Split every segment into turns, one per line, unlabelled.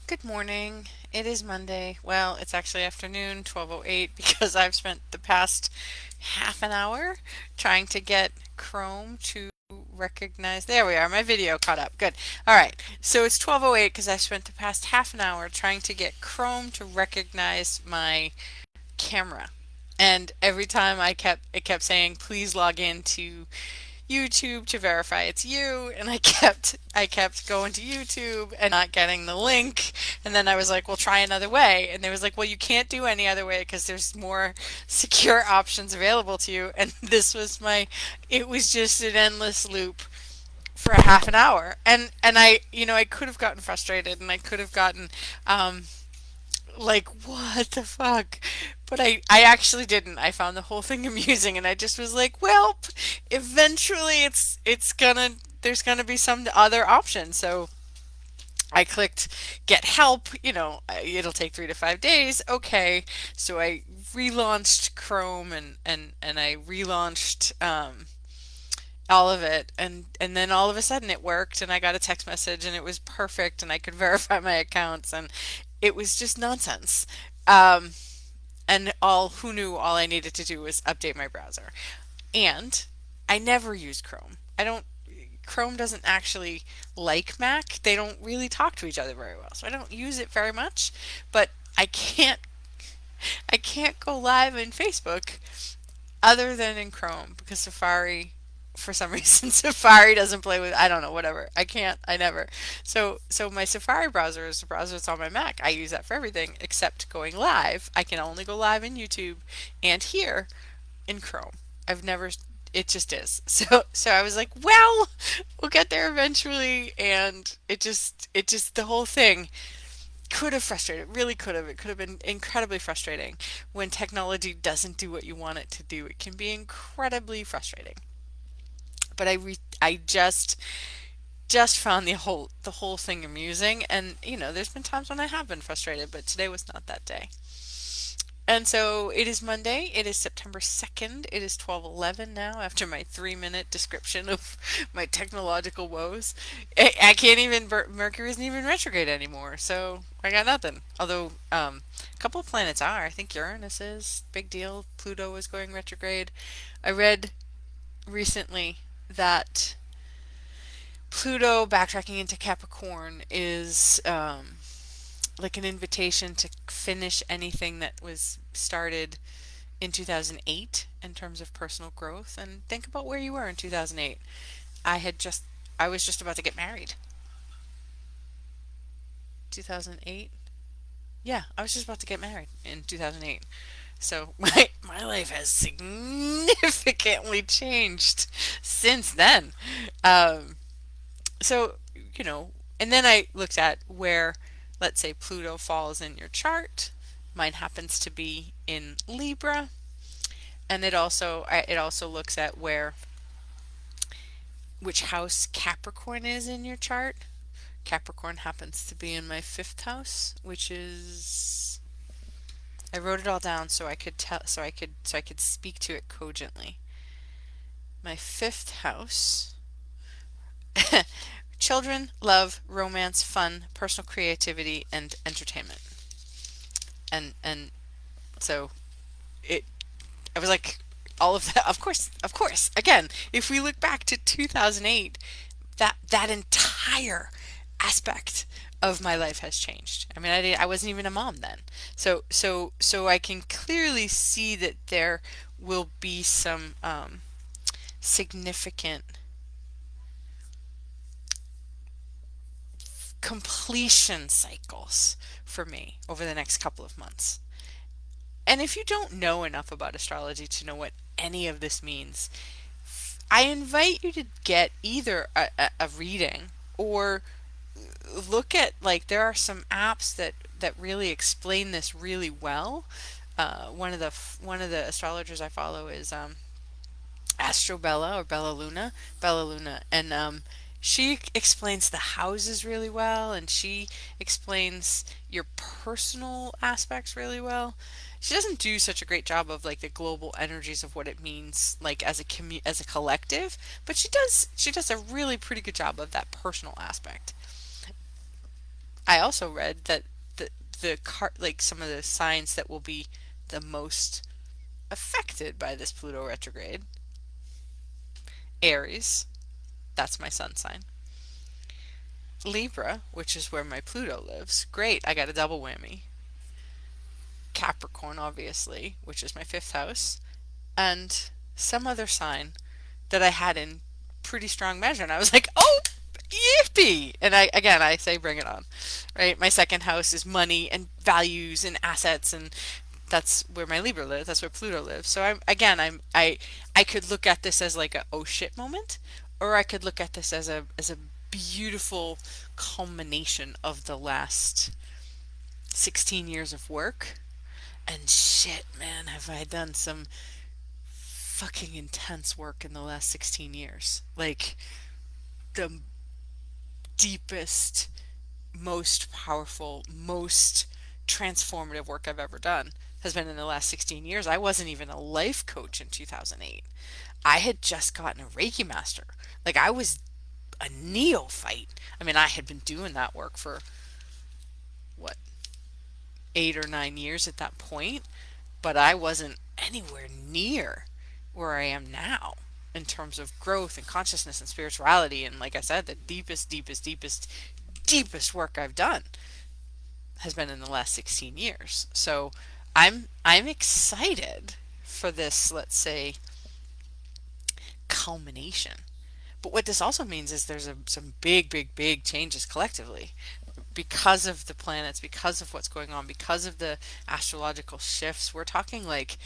Good morning. It is Monday. Well, it's actually afternoon, 12:08, because I've spent the past half an hour trying to get Chrome to recognize. There we are. My video caught up. Good. All right. So it's 12:08 because I spent the past half an hour trying to get Chrome to recognize my camera. And every time it kept saying, "Please log in to YouTube to verify it's you," and I kept going to YouTube and not getting the link, and then I was like, well, try another way, and they was like, well, you can't do any other way because there's more secure options available to you. And it was just an endless loop for a half an hour. And I could have gotten frustrated, and I could have gotten um like, what the fuck? But I actually didn't. I found the whole thing amusing, and I just was like, well, eventually there's gonna be some other option. So I clicked get help, it'll take 3 to 5 days. Okay. So I relaunched Chrome, and I relaunched all of it, and then all of a sudden it worked, and I got a text message, and it was perfect, and I could verify my accounts, and it was just nonsense. Um, and all who knew all I needed to do was update my browser. And I never use Chrome. I don't Chrome doesn't actually like Mac. They don't really talk to each other very well. So I don't use it very much, but I can't go live in Facebook other than in Chrome because Safari, for some reason, Safari doesn't play with, I don't know, whatever. I can't, I never. So my Safari browser is the browser that's on my Mac. I use that for everything except going live. I can only go live in YouTube and here in Chrome. I've never it just is. So I was like, well, we'll get there eventually, and it just the whole thing could have frustrated, really could have. It could have been incredibly frustrating when technology doesn't do what you want it to do. It can be incredibly frustrating. But I just found the whole thing amusing, and there's been times when I have been frustrated, but today was not that day. And so it is Monday. It is September 2nd. It is 12:11 now after my 3-minute description of my technological woes. I can't even, Mercury isn't even retrograde anymore. So I got nothing. Although a couple of planets are. I think Uranus is. Big deal. Pluto is going retrograde. I read recently that Pluto backtracking into Capricorn is like an invitation to finish anything that was started in 2008 in terms of personal growth. And think about where you were in 2008. I had just I was just about to get married. 2008? Yeah, I was just about to get married in 2008. So my life has significantly changed since then. Um, so, and then I looked at where, let's say, Pluto falls in your chart. Mine happens to be in Libra, and it also looks at where which house Capricorn is in your chart. Capricorn happens to be in my fifth house, which is I wrote it all down so I could tell so I could speak to it cogently. My fifth house. Children, love, romance, fun, personal creativity, and entertainment. And so it I was like, all of that, of course. Again, if we look back to 2008, that entire aspect of my life has changed. I mean, I wasn't even a mom then. So I can clearly see that there will be some significant completion cycles for me over the next couple of months. And if you don't know enough about astrology to know what any of this means, I invite you to get either a reading, or look at, like, there are some apps that really explain this really well. One of the astrologers I follow is Astro Bella, or Bella Luna, and she explains the houses really well, and she explains your personal aspects really well. She doesn't do such a great job of, like, the global energies of what it means, like, as a collective, but she does a really pretty good job of that personal aspect. I also read that the like some of the signs that will be the most affected by this Pluto retrograde: Aries, that's my sun sign; Libra, which is where my Pluto lives. Great, I got a double whammy. Capricorn, obviously, which is my fifth house, and some other sign that I had in pretty strong measure. And I was like, oh, yippee! And I say, bring it on, right? My second house is money and values and assets, and that's where my Libra lives. That's where Pluto lives. So I could look at this as like a oh shit moment, or I could look at this as a beautiful culmination of the last 16 years of work. And shit, man, have I done some fucking intense work in the last 16 years. Like the deepest, most powerful, most transformative work I've ever done has been in the last 16 years. I wasn't even a life coach in 2008. I had just gotten a Reiki master. Like I was a neophyte. I mean, I had been doing that work for what, 8 or 9 years at that point, but I wasn't anywhere near where I am now in terms of growth and consciousness and spirituality. And like I said, the deepest work I've done has been in the last 16 years. So I'm excited for this, let's say, culmination. But what this also means is there's some big changes collectively because of the planets, because of what's going on, because of the astrological shifts. We're talking like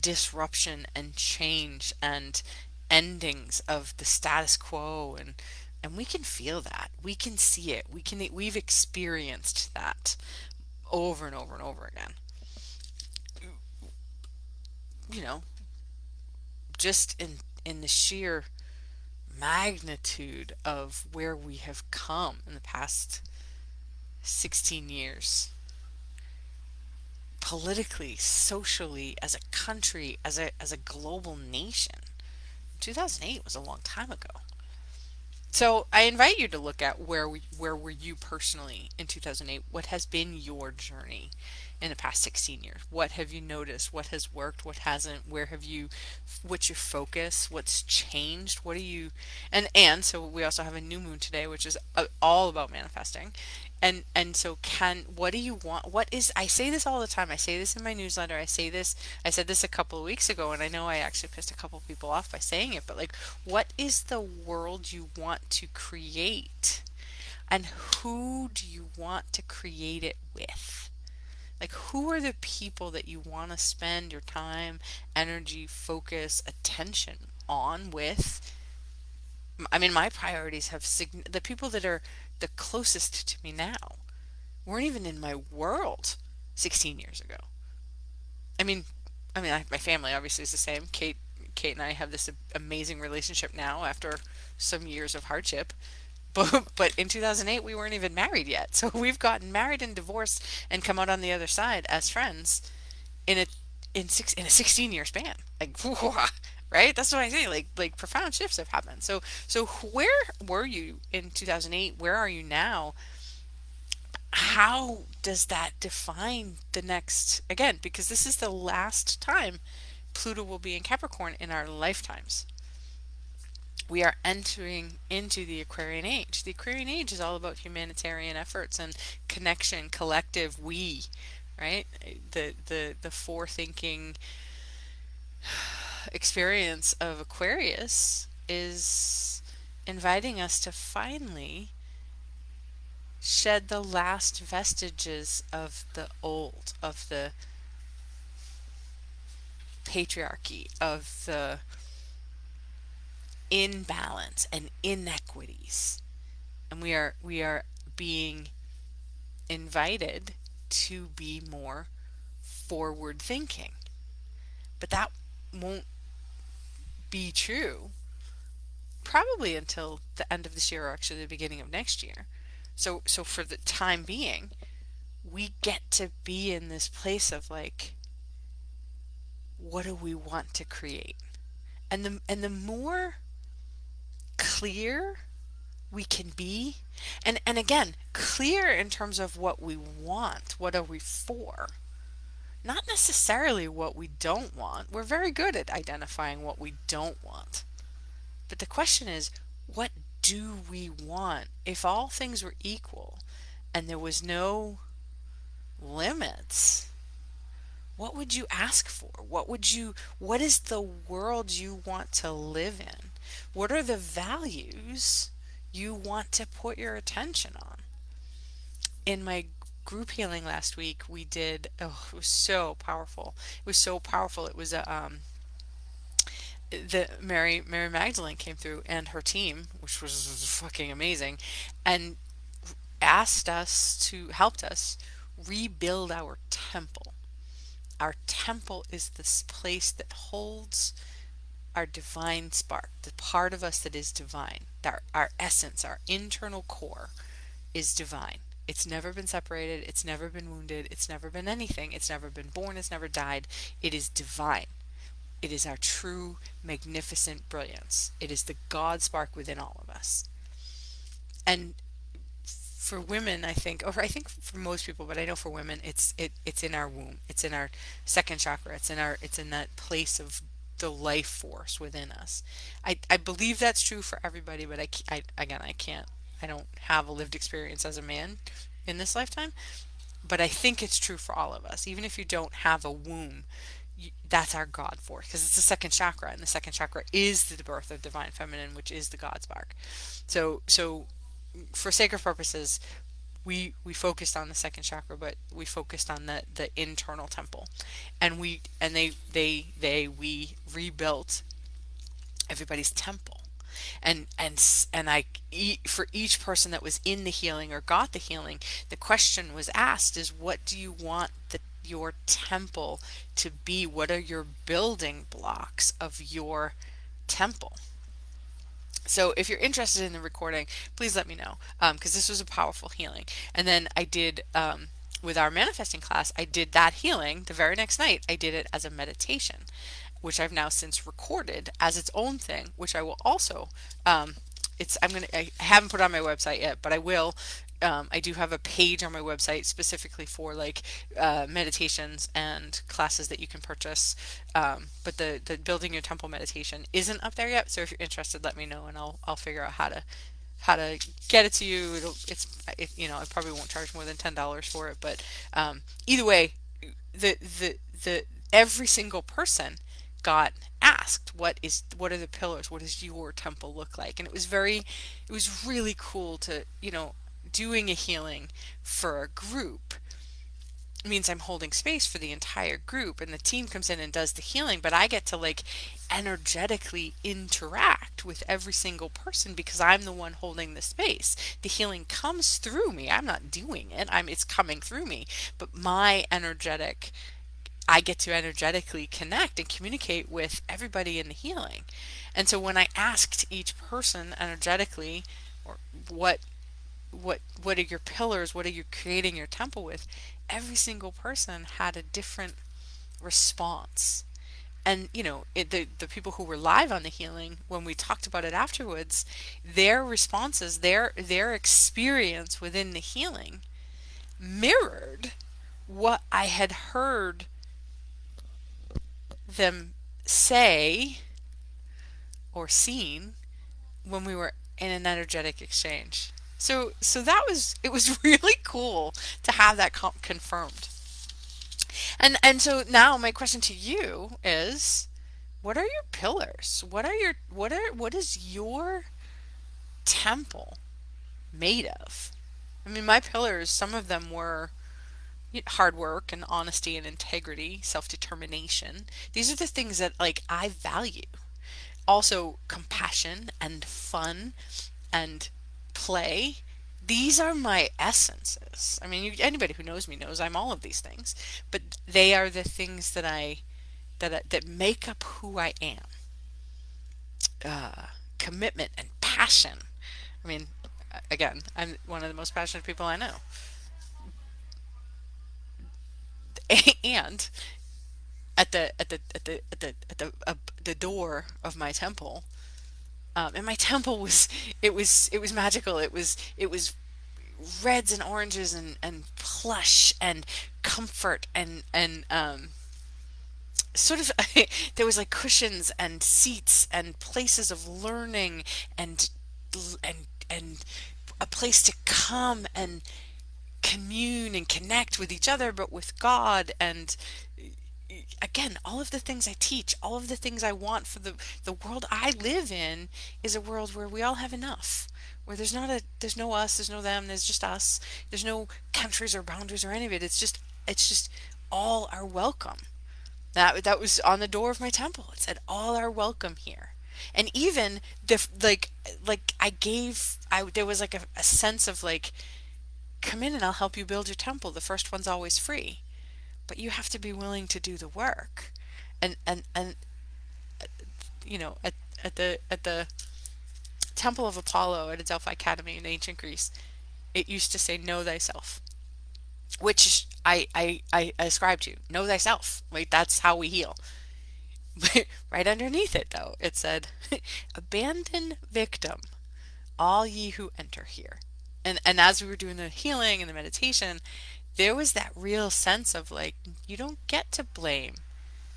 disruption and change and endings of the status quo, and we can feel that. We can see it. We've experienced that over and over and over again. You know, just in the sheer magnitude of where we have come in the past 16 years, politically, socially, as a country, as a global nation. 2008 was a long time ago. So I invite you to look at where were you personally in 2008? What has been your journey in the past 16 years? What have you noticed? What has worked? What hasn't? Where have you? What's your focus? What's changed? What are you? And so we also have a new moon today, which is all about manifesting. And so can what do you want? What is, I say this all the time. I say this in my newsletter. I said this a couple of weeks ago, and I know I actually pissed a couple of people off by saying it, but like, what is the world you want to create? And who do you want to create it with? Like, who are the people that you want to spend your time, energy, focus, attention on with? I mean, my priorities have the people that are the closest to me now weren't even in my world 16 years ago. I mean, my family obviously is the same. Kate and I have this amazing relationship now after some years of hardship. But in 2008 we weren't even married yet. So we've gotten married and divorced and come out on the other side as friends in a in a 16-year span. Like right? That's what I say. Like profound shifts have happened. So where were you in 2008? Where are you now? How does that define the next, again, because this is the last time Pluto will be in Capricorn in our lifetimes. We are entering into the Aquarian Age. The Aquarian Age is all about humanitarian efforts and connection, collective we, right? The forethinking experience of Aquarius is inviting us to finally shed the last vestiges of the old, of the patriarchy, of the imbalance and inequities. And we are being invited to be more forward thinking. But that won't be true probably until the end of this year or actually the beginning of next year. So for the time being, we get to be in this place of like, what do we want to create? And the more clear we can be, and again, clear in terms of what we want. What are we for? Not necessarily what we don't want. We're very good at identifying what we don't want. But the question is, what do we want? If all things were equal and there was no limits, what would you ask for? What is the world you want to live in? What are the values you want to put your attention on? In my group healing last week, we did, oh, it was so powerful. It was so powerful. It was the Mary Magdalene came through and her team, which was fucking amazing, and asked us to helped us rebuild our temple. Our temple is this place that holds our divine spark, the part of us that is divine. Our essence, our internal core is divine. It's never been separated, it's never been wounded, it's never been anything, it's never been born, it's never died. It is divine. It is our true, magnificent brilliance. It is the God spark within all of us. And for women, I think, or I think for most people, but I know for women, it's in our womb. It's in our second chakra. It's in that place of the life force within us. I believe that's true for everybody, but again, I can't. I don't have a lived experience as a man in this lifetime, but I think it's true for all of us. Even if you don't have a womb, that's our God force because it's the second chakra, and the second chakra is the birth of divine feminine, which is the God spark. So for sake of purposes, we focused on the second chakra, but we focused on the internal temple, and we rebuilt everybody's temple, and for each person that was in the healing or got the healing, the question was asked is, what do you want your temple to be? What are your building blocks of your temple? So if you're interested in the recording, please let me know, because this was a powerful healing. And then I did, with our manifesting class, I did that healing the very next night. I did it as a meditation, which I've now since recorded as its own thing, which I will also, I haven't put it on my website yet, but I will. I do have a page on my website specifically for like meditations and classes that you can purchase. But the building your temple meditation isn't up there yet. So if you're interested, let me know and I'll figure out how to get it to you. I probably won't charge more than $10 for it, but either way, the every single person got asked, what are the pillars, what does your temple look like? And it was really cool to, doing a healing for a group means I'm holding space for the entire group, and the team comes in and does the healing, but I get to like energetically interact with every single person because I'm the one holding the space. The healing comes through me. I'm not doing it. It's coming through me, but I get to energetically connect and communicate with everybody in the healing. And so when I asked each person energetically, or what are your pillars, what are you creating your temple with, every single person had a different response. And the people who were live on the healing, when we talked about it afterwards, their responses, their experience within the healing mirrored what I had heard them say or seen when we were in an energetic exchange. So it was really cool to have that confirmed. And so now my question to you is, what are your pillars? What is your temple made of? I mean, my pillars, some of them were hard work and honesty and integrity, self-determination. These are the things that like I value. Also compassion and fun and play. These are my essences. I mean, anybody who knows me knows I'm all of these things, but they are the things that make up who I am. Commitment and passion. I mean, again, I'm one of the most passionate people I know. And at the door of my temple And my temple was it was magical. It was reds and oranges and plush and comfort and sort of there was like cushions and seats and places of learning and and a place to come and commune and connect with each other, but with God. And again, all of the things I teach, all of the things I want for the world I live in is a world where we all have enough. Where there's no us, there's no them, there's just us. There's no countries or boundaries or any of it. It's just all are welcome. That was on the door of my temple. It said all are welcome here. And even like I there was like a sense of like, come in and I'll help you build your temple. The first one's always free, but you have to be willing to do the work. And at at the Temple of Apollo at Adelphi Academy in ancient Greece, it used to say know thyself, which I ascribe to. Know thyself. Like that's how we heal. Right underneath it though, it said abandon victim, all ye who enter here. And as we were doing the healing and the meditation, there was that real sense of like, you don't get to blame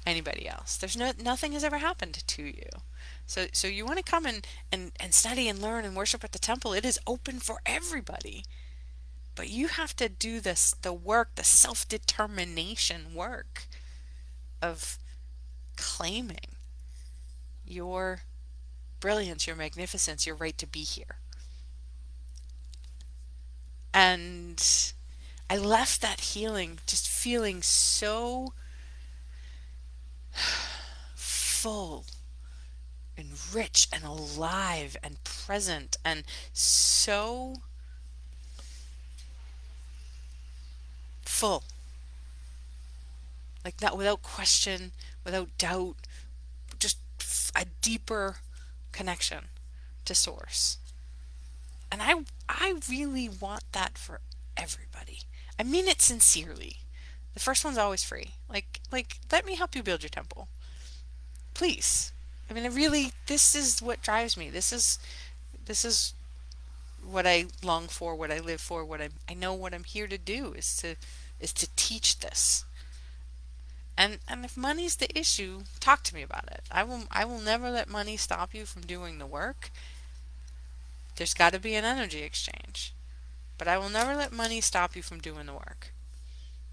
anybody else. There's nothing has ever happened to you. So you want to come and study and learn and worship at the temple. It is open for everybody. But you have to do the work, the self-determination work of claiming your brilliance, your magnificence, your right to be here. And I left that healing just feeling so full and rich and alive and present and so full. Like that, without question, without doubt, just a deeper connection to source. And I really want that for everybody. I mean it sincerely. The first one's always free. Like let me help you build your temple. Please. I mean, I really, this is what drives me. This is what I long for, what I live for, I know what I'm here to do is to teach this. And if money's the issue, talk to me about it. I will never let money stop you from doing the work. There's got to be an energy exchange. But I will never let money stop you from doing the work.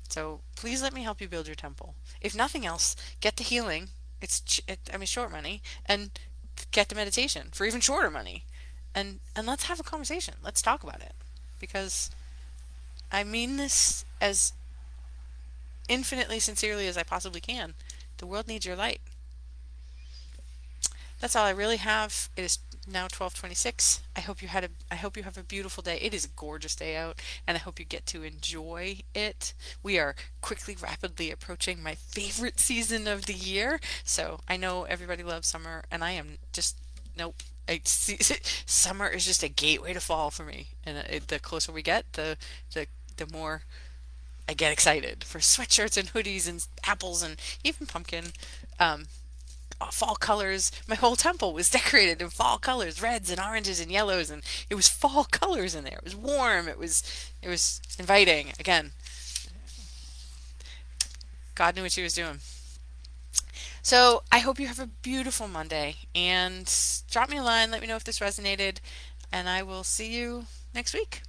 So please let me help you build your temple. If nothing else, get the healing. I mean, short money, and get the meditation for even shorter money, and let's have a conversation. Let's talk about it, because I mean this as infinitely sincerely as I possibly can. The world needs your light. That's all I really have. It is now 12:26. I hope you have a beautiful day. It is a gorgeous day out, and I hope you get to enjoy it. We are quickly, rapidly approaching my favorite season of the year. So I know everybody loves summer, and I am just nope. Summer is just a gateway to fall for me, and the closer we get, the more I get excited for sweatshirts and hoodies and apples and even pumpkin. Um, Fall colors. My whole temple was decorated in fall colors, reds and oranges and yellows, and it was fall colors in there. It was warm. It was inviting. Again, God knew what He was doing. So I hope you have a beautiful Monday, and drop me a line. Let me know if this resonated, and I will see you next week.